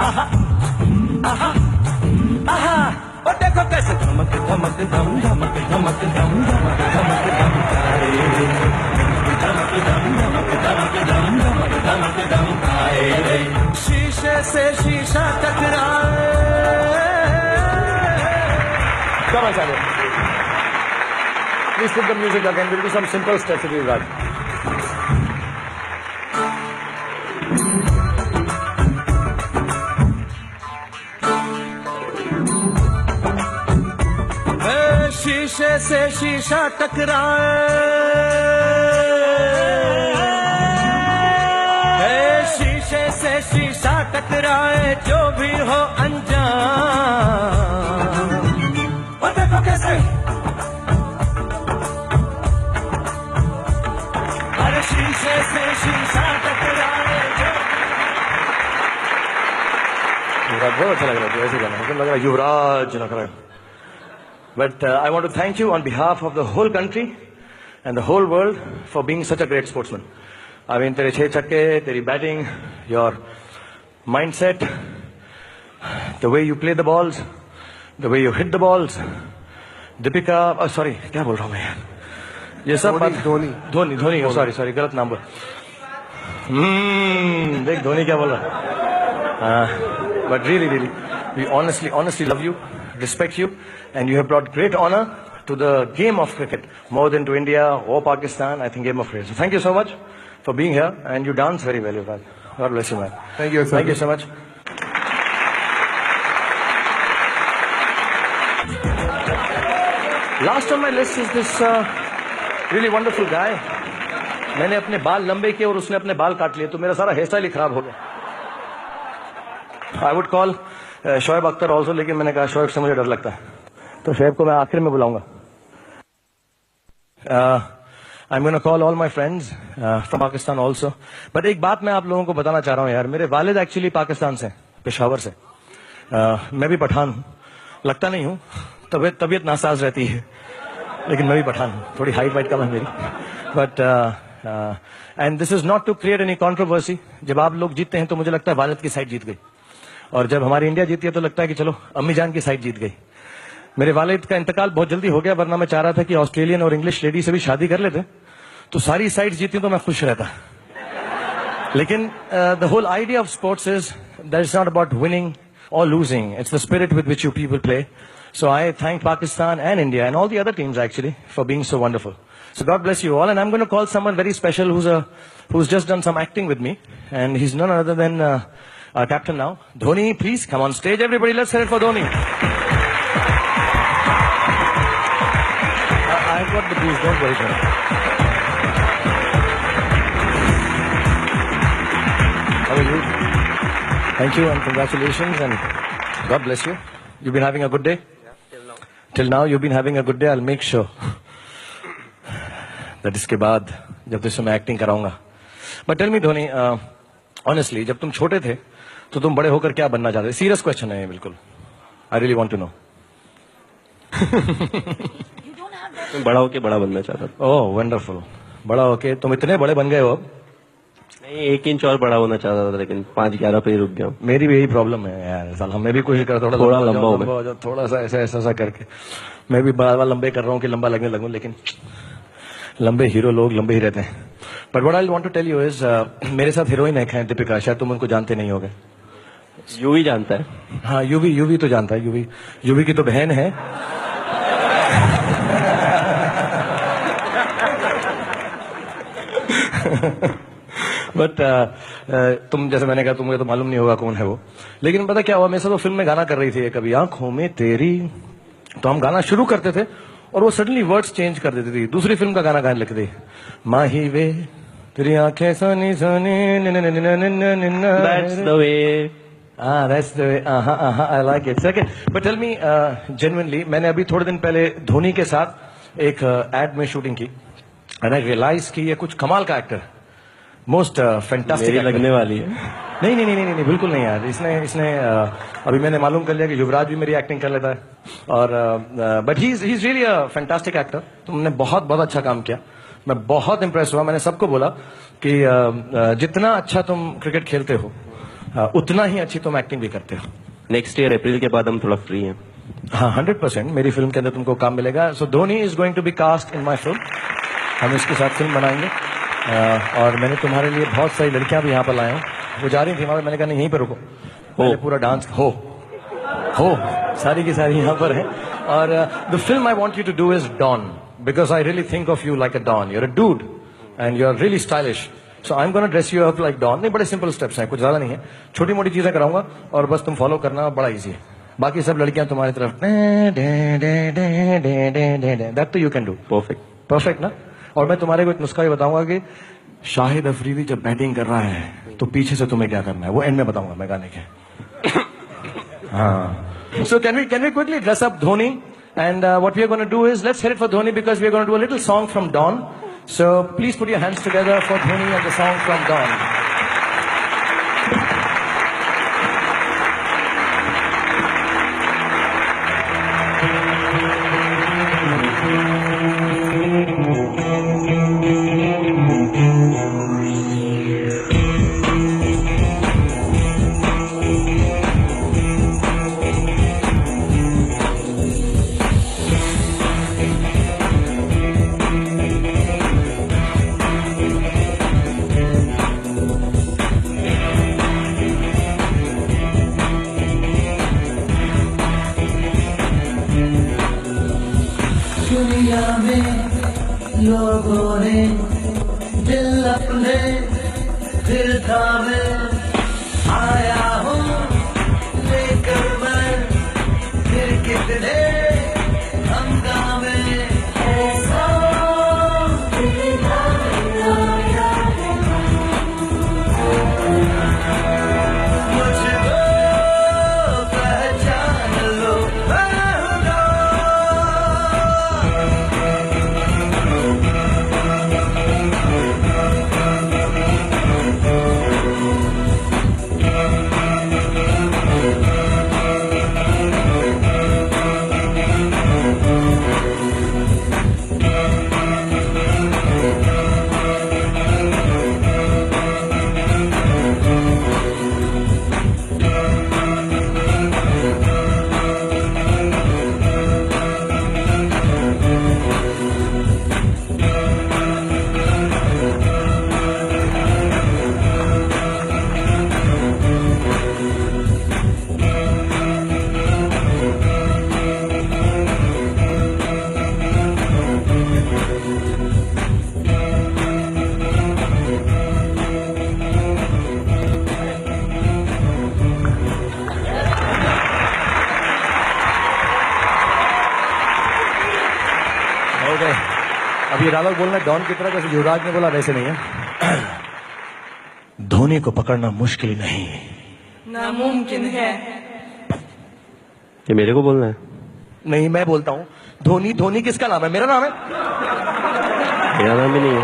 आहा आहा आहा ओ देखो कैसे धमक धमक धम धमक धमक धम धमक धमक धम तारे धमक धम धमक धमक धम धमक धमक धम आए रे शीशे से शीशा टकराए। Come on, Sagar. Please put the music again. We'll do some simple steps with you, Raj. शीशे से शीशा टकराए, शीशे से शीशा टकराए, जो भी हो अनजान। वो देखो कैसे, अरे शीशे से शीशा टकराए। युवराज बहुत अच्छा लग रहा है, ऐसे गाना मतलब लग रहा है युवराज लग रहा है। But I want to thank you on behalf of the whole country and the whole world for being such a great sportsman. I mean, तेरे 6 छक्के, तेरी batting, your mindset, the way you play the balls, the way you hit the balls. Deepika, oh sorry, क्या बोल रहा हूँ मैं यार? ये सब बात धोनी, sorry, गलत नाम बोल। देख धोनी क्या बोल रहा है? But really, we honestly love you, respect you, and you have brought great honor to the game of cricket, more than to India or Pakistan. I think game of cricket. So thank you so much for being here, and you dance very well, Yuvraj. God bless you, man. Thank you, sir. Thank you so much. Last on my list is this really wonderful guy. मैंने अपने बाल लंबे किए और उसने अपने बाल काट लिए, तो मेरा सारा हेयर स्टाइल ही खराब हो गया। I would call Shoaib Akhtar also, लेकिन मैंने कहा शोएब से मुझे डर लगता है, तो शोएब को मैं आखिर में बुलाऊंगा। I'm going to call all my friends from Pakistan also. But एक बात मैं आप लोगों को बताना चाह रहा हूँ यार, मेरे वालिद एक्चुअली पाकिस्तान से, पेशावर से। मैं भी पठान हूँ, लगता नहीं हूँ, तबीयत नासाज रहती है, लेकिन मैं भी पठान हूँ, थोड़ी हाइट वाइट कम है मेरी। But and this is not to create any controversy. जब आप लोग जीतते हैं तो मुझे लगता है वालिद की साइड जीत गई, और जब हमारी इंडिया जीती है तो लगता है कि चलो अम्मी जान की साइड जीत गई। मेरे वालिद का इंतकाल बहुत जल्दी हो गया, वरना मैं चाह रहा था कि ऑस्ट्रेलियन और इंग्लिश लेडी से भी शादी कर लेते, तो सारी साइड जीती तो मैं खुश रहता। लेकिन the whole idea of sports is that is not about winning or losing. It's the spirit with which you people play. So I thank Pakistan and India and all the other teams actually for being so wonderful. So God bless you all. And I'm going to call someone very special who's just done some acting with me, and he's none other than our captain now, Dhoni. Please come on stage, everybody. Let's hear it for Dhoni. I've got the booze. Don't worry, Dhoni. How are you? Thank you and congratulations and God bless you. You've been having a good day? Yeah, till now you've been having a good day. I'll make sure that इसके बाद जब तुझसे मैं acting कराऊंगा। But tell me Dhoni, honestly, जब तुम छोटे थे तो तुम बड़े होकर क्या बनना चाहते थे? सीरियस क्वेश्चन है ये बिल्कुल। I really want to know. तुम बड़ा होके बड़ा बनना चाहता था। Oh, wonderful. बड़ा होके तुम इतने बड़े बन गए हो अब? नहीं, 1 इंच और बड़ा होना चाहता था, लेकिन 5-11 पे ही रुक गया। मेरी भी यही प्रॉब्लम है यार साल। मैं भी कोशिश कर रहा थोड़ा लंबा हो जाओ, थोड़ा सा ऐसा करके मैं भी बड़ा लंबे कर रहा हूँ कि लंबा लगने लगूं, लेकिन लंबे हीरो लोग लंबे ही रहते हैं। But what I want to tell you is, मेरे साथ हीरोइन एक है दीपिका, शायद तुम उनको जानते नहीं होगे। यूवी जानता है? हाँ, यूवी तो जानता है। यूवी की तो बहन है। बट तुम जैसे मैंने कहा, तुम्हें तो मालूम नहीं होगा कौन है वो, लेकिन पता क्या हुआ, मेरे साथ वो फिल्म में गाना कर रही थी कभी आंखों में तेरी, तो हम गाना शुरू करते थे और वो सडनली वर्ड्स चेंज कर देती थी, दूसरी फिल्म का गाना गाने लगती थी। माही वे तेरी आंखें Soni Soni, that's the way, that's the way, I like it. Okay, but tell me genuinely, मैंने अभी थोड़े दिन पहले धोनी के साथ एक एड में शूटिंग की, and I realized कि ये कुछ कमाल का एक्टर, मोस्ट फैंटास्टिक लगने वाली है। नहीं, बिल्कुल नहीं यार। इसने अभी मैंने मालूम कर लिया कि युवराज भी मेरी एक्टिंग कर लेता है, और but he is really a fantastic actor. तुमने बहुत बहुत अच्छा काम किया, मैं बहुत इंप्रेस हुआ। मैंने सबको बोला कि जितना अच्छा तुम क्रिकेट खेलते हो उतना ही अच्छी तुम एक्टिंग भी करते हो। नेक्स्ट ईयर अप्रैल के बाद हम थोड़ा फ्री हैं। हाँ 100% मेरी फिल्म के अंदर तुमको काम मिलेगा। So Dhoni is going to be cast in my film. हम इसके साथ फिल्म बनाएंगे और मैंने तुम्हारे लिए बहुत सारी लड़कियां भी यहाँ पर लाए हूँ। वो जा रही थी वहां, मैंने कहा नहीं यहीं पर रुको, मैंने पूरा डांस हो सारी की सारी यहाँ पर है। और the film I want you to do is Don, because I really think of you like a don. You're a dude and you are really stylish, so I am gonna dress you up like Don. नहीं, बड़े simple steps हैं, कुछ ज्यादा नहीं है, छोटी मोटी चीजें कराऊंगा और बस तुम फॉलो करना, बड़ा इजी है। बाकी सब लड़कियां तुम्हारी तरफ दैट तो यू कैन डू परफेक्ट ना। और मैं तुम्हारे को एक नुस्खा ही बताऊंगा कि शाहिद अफरीदी जब बैटिंग कर रहा है तो पीछे से तुम्हें क्या करना है, वो एंड में बताऊंगा मैं गाने के। हाँ, so can we quickly dress up Dhoni, and what we are going to do is let's head it for Dhoni because we are going to do a little song from Dawn. So please put your hands together for Dhoni and the song from Dawn. दुनिया में लोगों ने दिल अपने दिल थामे, आया हूँ लेकर मैं फिर कितने हंगामे। ऐसा मुझको पहचान लो, Okay. अब ये डायलॉग बोलना डॉन की तरह, जैसे युवराज ने बोला वैसे नहीं है। धोनी को पकड़ना मुश्किल नहीं, नामुमकिन है। ये मेरे को बोलना है? नहीं मैं बोलता हूँ धोनी। धोनी किसका नाम है? मेरा नाम है। मेरा नाम भी नहीं है।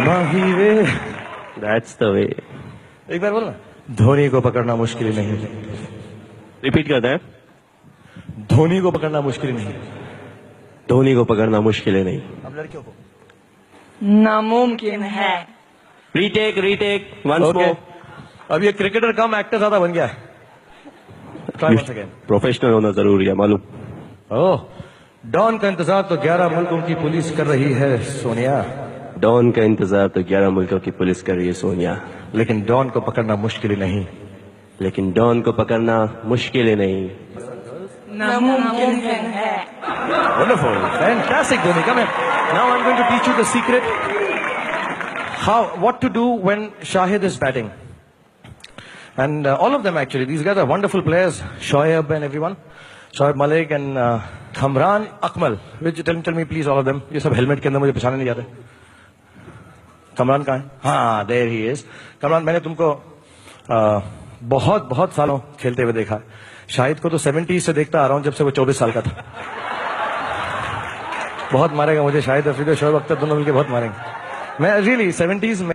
माही वे, दैट्स द वे। एक बार बोलना, धोनी को पकड़ना मुश्किल नहीं। रिपीट करता है। धोनी को पकड़ना मुश्किल नहीं। धोनी को पकड़ना मुश्किल है नहीं। अब लड़कियों को नामुमकिन है। Retake once more. अब ये क्रिकेटर कम एक्टर ज्यादा बन गया है। Try once again. प्रोफेशनल होना जरूरी है, मालूम। ओह, डॉन का इंतजार तो 11 मुल्कों की पुलिस कर रही है सोनिया। डॉन का इंतजार तो 11 मुल्कों की पुलिस कर रही है सोनिया। लेकिन डॉन को पकड़ना मुश्किल ही नहीं। लेकिन डॉन को पकड़ना मुश्किल ही नहीं। नामुमकिन है। Wonderful, fantastic, Dhoni. Come here. Now I'm going to teach you the secret. What to do when Shahid is batting. And all of them actually, these guys are wonderful players. Shoaib and everyone. Shoaib Malik and Kamran Akmal. Tell me please all of them. ये सब helmet के अंदर मुझे पहचाने नहीं जाते। कमरान कहाँ है? हाँ, there he is. कमरान, मैंने तुमको बहुत सालों खेलते हुए देखा। शाहिद को तो 70s से देखता आ रहा हूँ, जब से वो 24 साल का था। बहुत मारेगा मुझे शाहिद अफरीदी, शोएब अख्तर दोनों मिलकर बहुत मारेंगे। मैं रियली 70s में